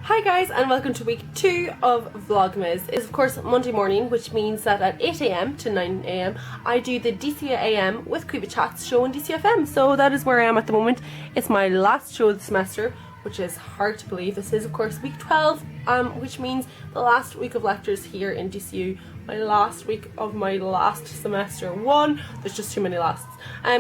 Hi guys, and welcome to week 2 of Vlogmas. It's of course Monday morning, which means that at 8 AM to 9 AM I do the DCAM with CaoimheChats show on DCFM. So that is where I am at the moment. It's my last show of the semester, which is hard to believe. This is of course week 12, which means the last week of lectures here in DCU. My last week of my last semester one. There's just too many lasts.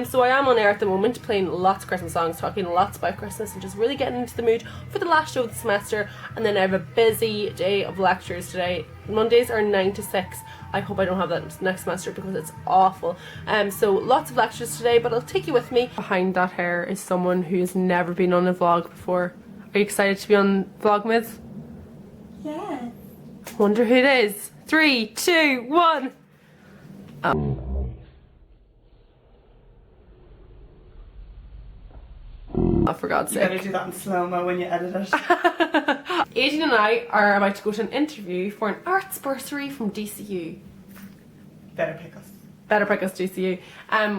So I am on air at the moment, playing lots of Christmas songs, talking lots about Christmas, and just really getting into the mood for the last show of the semester. And then I have a busy day of lectures today. Mondays are 9 to 6. I hope I don't have that next semester because it's awful. So lots of lectures today, but I'll take you with me. Behind that hair is someone who has never been on a vlog before. Are you excited to be on Vlogmas? Yeah. Wonder who it is. 3, 2, 1. Oh, for God's sake. You better do that in slow-mo when you edit it. Adrian and I are about to go to an interview for an arts bursary from DCU. Better pick us. Better pick us, DCU.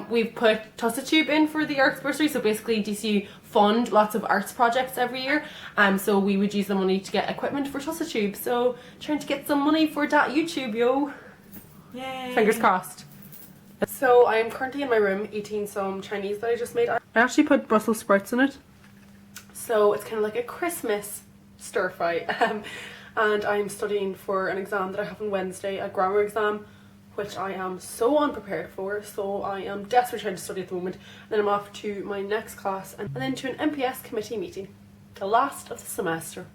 We've put TussaTube in for the arts bursary, so basically DCU fund lots of arts projects every year, so we would use the money to get equipment for TussaTube. So trying to get some money for that YouTube, yo. Yay. Fingers crossed. So I am currently in my room eating some Chinese that I just made. I actually put Brussels sprouts in it, so it's kind of like a Christmas stir fry. And I'm studying for an exam that I have on Wednesday, a grammar exam, which I am so unprepared for. So I am desperately trying to study at the moment. And then I'm off to my next class and then to an MPS committee meeting, the last of the semester.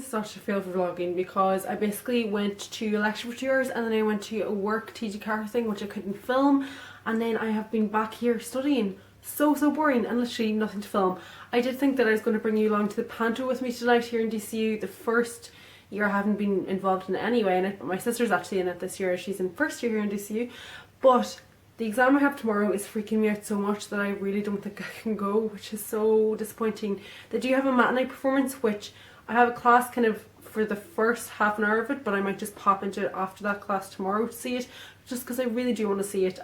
Such a fail for vlogging because I basically went to a lecture for 2 hours and then I went to a work TG car thing which I couldn't film, and then I have been back here studying. So boring and literally nothing to film. I did think that I was going to bring you along to the panto with me tonight here in DCU. The first year I haven't been involved in it anyway, and my sister's actually in it this year. She's in first year here in DCU, but the exam I have tomorrow is freaking me out so much that I really don't think I can go, which is so disappointing. They do have a matinee performance, which I have a class kind of for the first half an hour of it, but I might just pop into it after that class tomorrow to see it, just because I really do want to see it,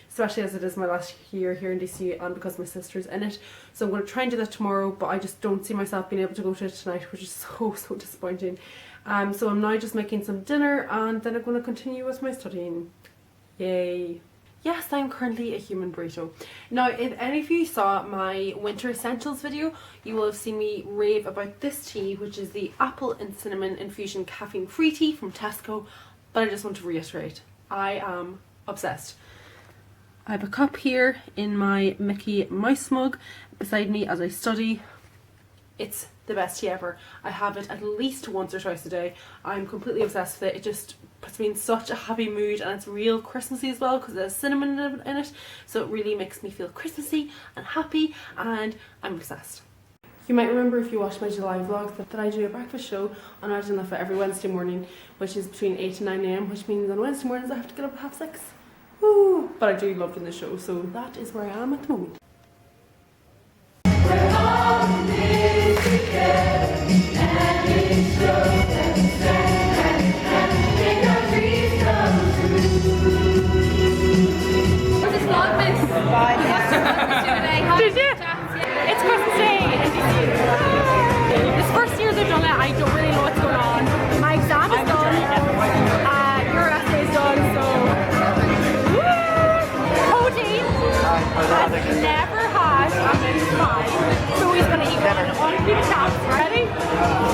especially as it is my last year here in DCU and because my sister's in it. So I'm going to try and do that tomorrow, but I just don't see myself being able to go to it tonight, which is so disappointing. So I'm now just making some dinner and then I'm going to continue with my studying. Yay. Yes, I'm currently a human burrito. Now, if any of you saw my winter essentials video, you will have seen me rave about this tea, which is the apple and cinnamon infusion caffeine free tea from Tesco. But I just want to reiterate, I am obsessed. I have a cup here in my Mickey Mouse mug beside me as I study. It's the best tea ever. I have it at least once or twice a day. I'm completely obsessed with it. It just puts me in such a happy mood, and it's real Christmassy as well because there's cinnamon in it, so it really makes me feel Christmassy and happy, and I'm obsessed. You might remember if you watched my July vlog that I do a breakfast show on Imagine Leffa every Wednesday morning, which is between 8 and 9 AM, which means on Wednesday mornings I have to get up at 6:30. Woo! But I do love doing the show, so that is where I am at the moment. Did you? It's Christmas Day in DCU. This first year they've done it, I don't really know what's going on. My exam is done, your essay is done, so woo! Cody has never had a mince pie, so he's going to eat one on CaoimheChats. Ready?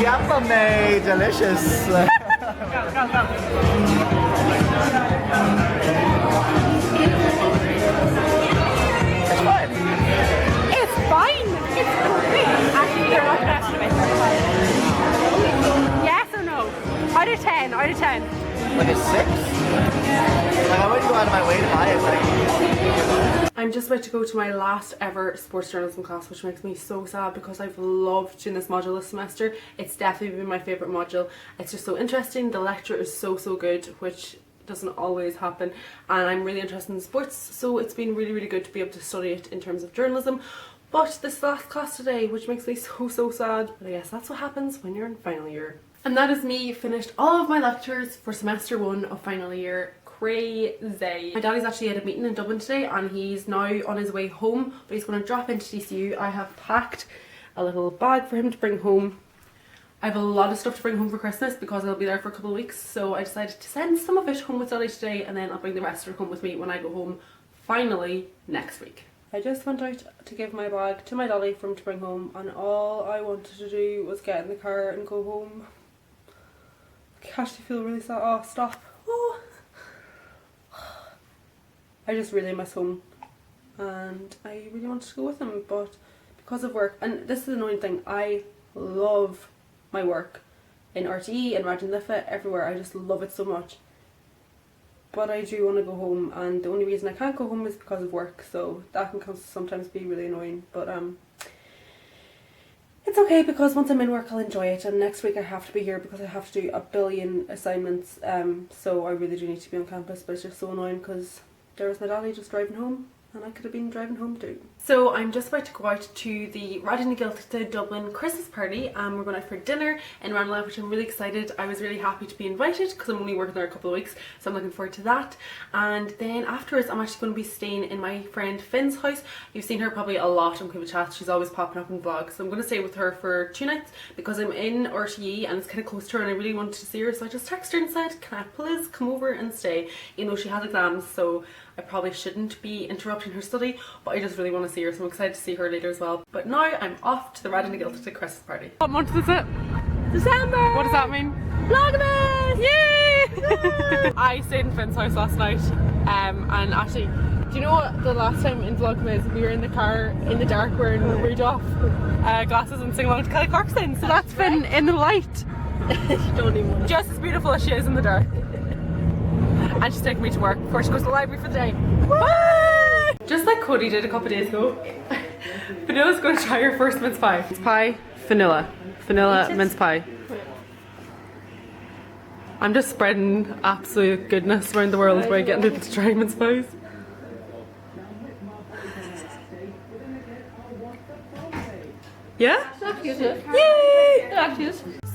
Yummy, delicious. Go. It's fine. It's great. Actually, they're not best of it. Yes or no? Out of 10. Out of 10. Like a 6? Like I wouldn't go out of my way to buy it. Like. I'm just about to go to my last ever sports journalism class, which makes me so sad because I've loved doing this module this semester. It's definitely been my favourite module. It's just so interesting. The lecture is so good, which doesn't always happen, and I'm really interested in sports, so it's been really good to be able to study it in terms of journalism. But this last class today, which makes me so sad, but I guess that's what happens when you're in final year. And that is me finished all of my lectures for semester 1 of final year. crazy. My daddy's actually at a meeting in Dublin today and he's now on his way home, but he's going to drop into DCU. I have packed a little bag for him to bring home. I have a lot of stuff to bring home for Christmas because I'll be there for a couple of weeks, so I decided to send some of it home with Daddy today and then I'll bring the rest of it home with me when I go home finally next week. I just went out to give my bag to my daddy for him to bring home and all I wanted to do was get in the car and go home. I actually feel really sad. Oh, stop. Oh. I just really miss home and I really wanted to go with him, but because of work, and this is the annoying thing, I love my work in RTE and Raj and Lifa, everywhere. I just love it so much. But I do want to go home and the only reason I can't go home is because of work, so that can sometimes be really annoying, but it's okay because once I'm in work I'll enjoy it, and next week I have to be here because I have to do a billion assignments, so I really do need to be on campus, but it's just so annoying because there was my daddy just driving home and I could have been driving home too. So I'm just about to go out to the Radin Gilta Dublin Christmas party and we're going out for dinner in Ranelagh, which I'm really excited. I was really happy to be invited because I'm only working there a couple of weeks, so I'm looking forward to that. And then afterwards I'm actually going to be staying in my friend Finn's house. You've seen her probably a lot on CaoimheChats, she's always popping up in vlogs, so I'm going to stay with her for 2 nights because I'm in RTE and it's kind of close to her and I really wanted to see her, so I just texted her and said, can I please come over and stay, even though she has exams, so I probably shouldn't be interrupting her study, but I just really want to see her, so I'm excited to see her later as well. But now I'm off to the Radin Gilta Christmas party. What month is it? December! What does that mean? Vlogmas! Yay! I stayed in Finn's house last night, and actually, do you know what, the last time in Vlogmas we were in the car in the dark wearing Rudolph glasses and singing along to Kelly Clarkson, so that's Finn in the light. You don't even want just as beautiful as she is in the dark. And she's taking me to work before she goes to the library for the day. Woo! Just like Cody did a couple of days ago, Vanilla's going to try her first mince pie. Mince pie, vanilla. Vanilla mince pie. I'm just spreading absolute goodness around the world by getting people to try mince pies. Yeah? Yay!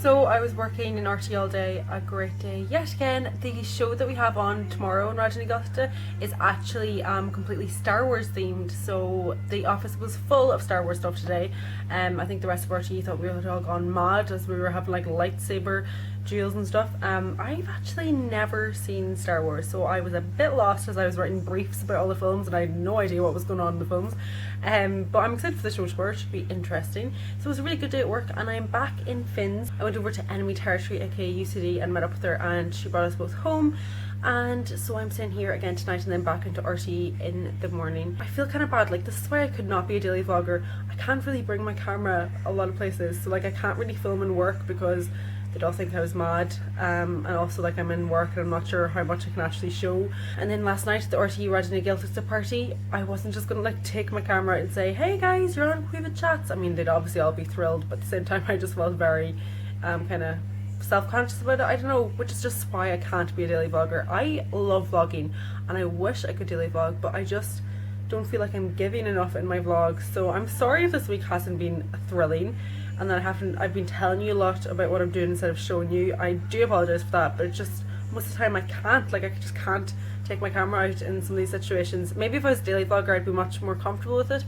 So I was working in RT all day, a great day yet again. The show that we have on tomorrow in Radin Gilta is actually completely Star Wars themed, so the office was full of Star Wars stuff today. I think the rest of RT thought we had all gone mad as we were having like lightsaber duels and stuff. I've actually never seen Star Wars, so I was a bit lost as I was writing briefs about all the films and I had no idea what was going on in the films. But I'm excited for the show tomorrow, it should be interesting. So it was a really good day at work and I'm back in Finn's. I went over to Enemy Territory aka UCD and met up with her and she brought us both home, and so I'm staying here again tonight and then back into RT in the morning. I feel kind of bad, like this is why I could not be a daily vlogger. I can't really bring my camera a lot of places, so like I can't really film and work because they'd all think I was mad, and also like I'm in work and I'm not sure how much I can actually show. And then last night at the RT Radin Gilta party, I wasn't just gonna like take my camera and say, hey guys, you're on CaoimheChats. I mean, they'd obviously all be thrilled, but at the same time I just felt very kind of self-conscious about it, I don't know, which is just why I can't be a daily vlogger. I love vlogging and I wish I could daily vlog, but I just don't feel like I'm giving enough in my vlogs, so I'm sorry if this week hasn't been thrilling and that I've been telling you a lot about what I'm doing instead of showing you. I do apologise for that, but it's just most of the time I can't, like I just can't take my camera out in some of these situations. Maybe if I was a daily vlogger I'd be much more comfortable with it,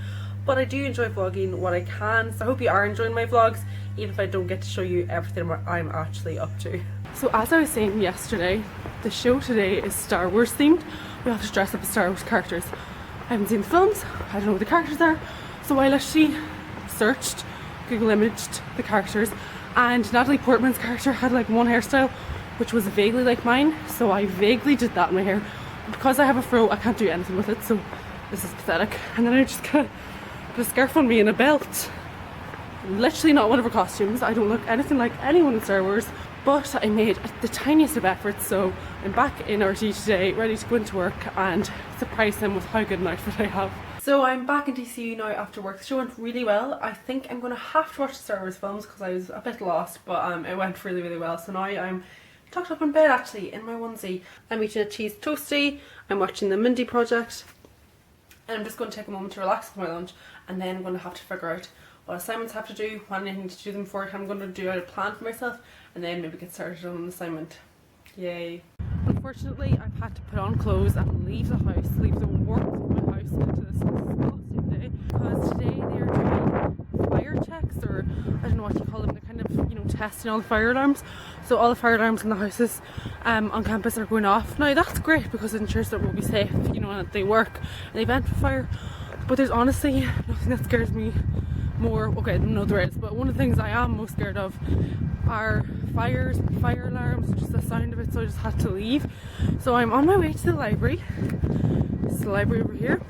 but I do enjoy vlogging what I can, so I hope you are enjoying my vlogs even if I don't get to show you everything I'm actually up to. So as I was saying yesterday, the show today is Star Wars themed. We have to dress up as Star Wars characters. I haven't seen the films, I don't know who the characters are, so I literally searched, Google imaged the characters, and Natalie Portman's character had like one hairstyle which was vaguely like mine, so I vaguely did that in my hair. Because I have a fro I can't do anything with it, so this is pathetic. And then I just got a scarf on me and a belt. Literally not one of her costumes. I don't look anything like anyone in Star Wars, but I made the tiniest of efforts, so I'm back in RT today, ready to go into work and surprise them with how good an outfit I have. So I'm back in DCU now after work. The show went really well. I think I'm going to have to watch the Star Wars films because I was a bit lost, but it went really, really well. So now I'm tucked up in bed actually, in my onesie. I'm eating a cheese toastie, I'm watching the Mindy Project, and I'm just going to take a moment to relax with my lunch, and then I'm going to have to figure out what assignments I have to do, what I need to do them for. I'm going to do out a plan for myself, and then maybe get started on an assignment. Yay. unfortunately I've had to put on clothes and leave the house, leave the warmth of my house into this disgusting day, because today they are doing fire checks, or I don't know what you call them. They're kind of, you know, testing all the fire alarms. So all the fire alarms in the houses on campus are going off. Now that's great because it ensures that we'll be safe, you know, and that they work in the event of fire. But there's honestly nothing that scares me more. Okay, no there is, but one of the things I am most scared of are fires, fire alarms, just the sound of it. So I just had to leave. So I'm on my way to the library. It's the library over here.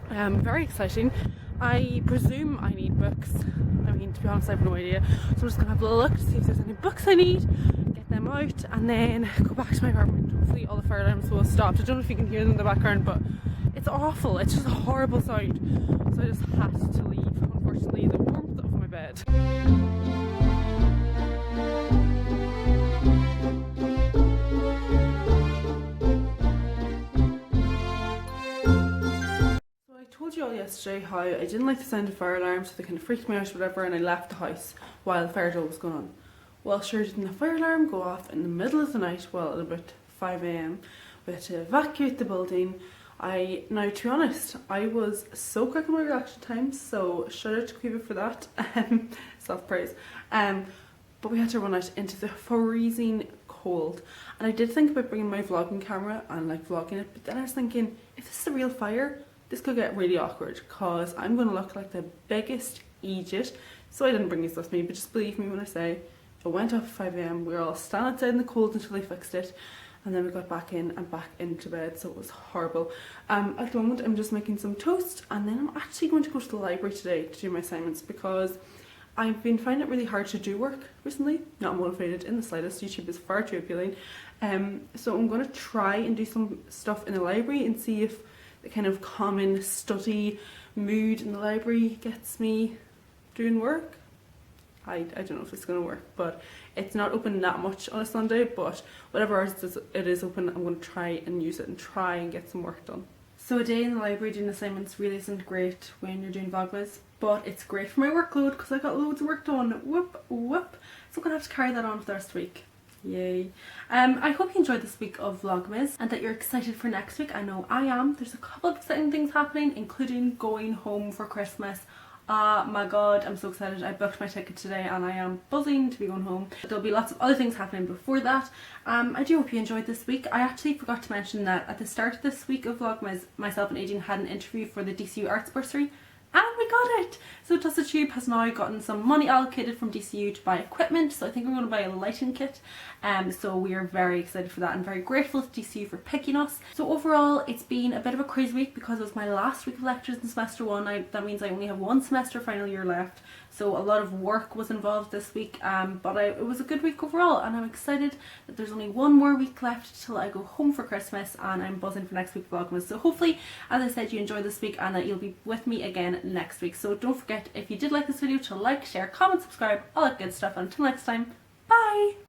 Very exciting. I presume I need books. I mean, to be honest, I have no idea. So I'm just gonna have a little look to see if there's any books I need, get them out, and then go back to my apartment. Hopefully all the fire alarms will have stopped. I don't know if you can hear them in the background, but it's awful. It's just a horrible sound. So I just had to leave, unfortunately, the warmth of my bed. I told you all yesterday how I didn't like the sound of fire alarms, so they kind of freaked me out or whatever, and I left the house while the fire drill was going on. Well, sure didn't the fire alarm go off in the middle of the night, well at about 5 AM. We had to evacuate the building. Now to be honest, I was so quick in my reaction times, so shout out to Quiva for that, self-praise. But we had to run out into the freezing cold, and I did think about bringing my vlogging camera and like vlogging it, but then I was thinking, if this is a real fire, this could get really awkward because I'm going to look like the biggest idiot. So I didn't bring these with me, but just believe me when I say it went off at 5 AM. We were all standing outside in the cold until they fixed it, and then we got back in and back into bed, so it was horrible. At the moment I'm just making some toast, and then I'm actually going to go to the library today to do my assignments because I've been finding it really hard to do work recently. Not motivated in the slightest. YouTube is far too appealing. So I'm going to try and do some stuff in the library and see if the kind of common study mood in the library gets me doing work. I don't know if it's going to work, but it's not open that much on a Sunday, but whatever hours it is open, I'm going to try and use it and try and get some work done. So a day in the library doing assignments really isn't great when you're doing Vlogmas, but it's great for my workload because I got loads of work done. Whoop whoop. So I'm going to have to carry that on for the rest of the week. Yay. I hope you enjoyed this week of Vlogmas and that you're excited for next week. I know I am. There's a couple of exciting things happening, including going home for Christmas. My god, I'm so excited. I booked my ticket today and I am buzzing to be going home. There'll be lots of other things happening before that. I do hope you enjoyed this week. I actually forgot to mention that at the start of this week of Vlogmas, myself and Adrian had an interview for the DCU Arts Bursary, and we got it! So TussaTube has now gotten some money allocated from DCU to buy equipment, so I think we're going to buy a lighting kit. So we are very excited for that and very grateful to DCU for picking us. So overall it's been a bit of a crazy week because it was my last week of lectures in semester 1. That means I only have one semester final year left, so a lot of work was involved this week, but it was a good week overall, and I'm excited that there's only one more week left till I go home for Christmas, and I'm buzzing for next week Vlogmas. So hopefully, as I said, you enjoyed this week and that you'll be with me again next week. So don't forget, if you did like this video, to like, share, comment, subscribe, all that good stuff, and until next time, bye!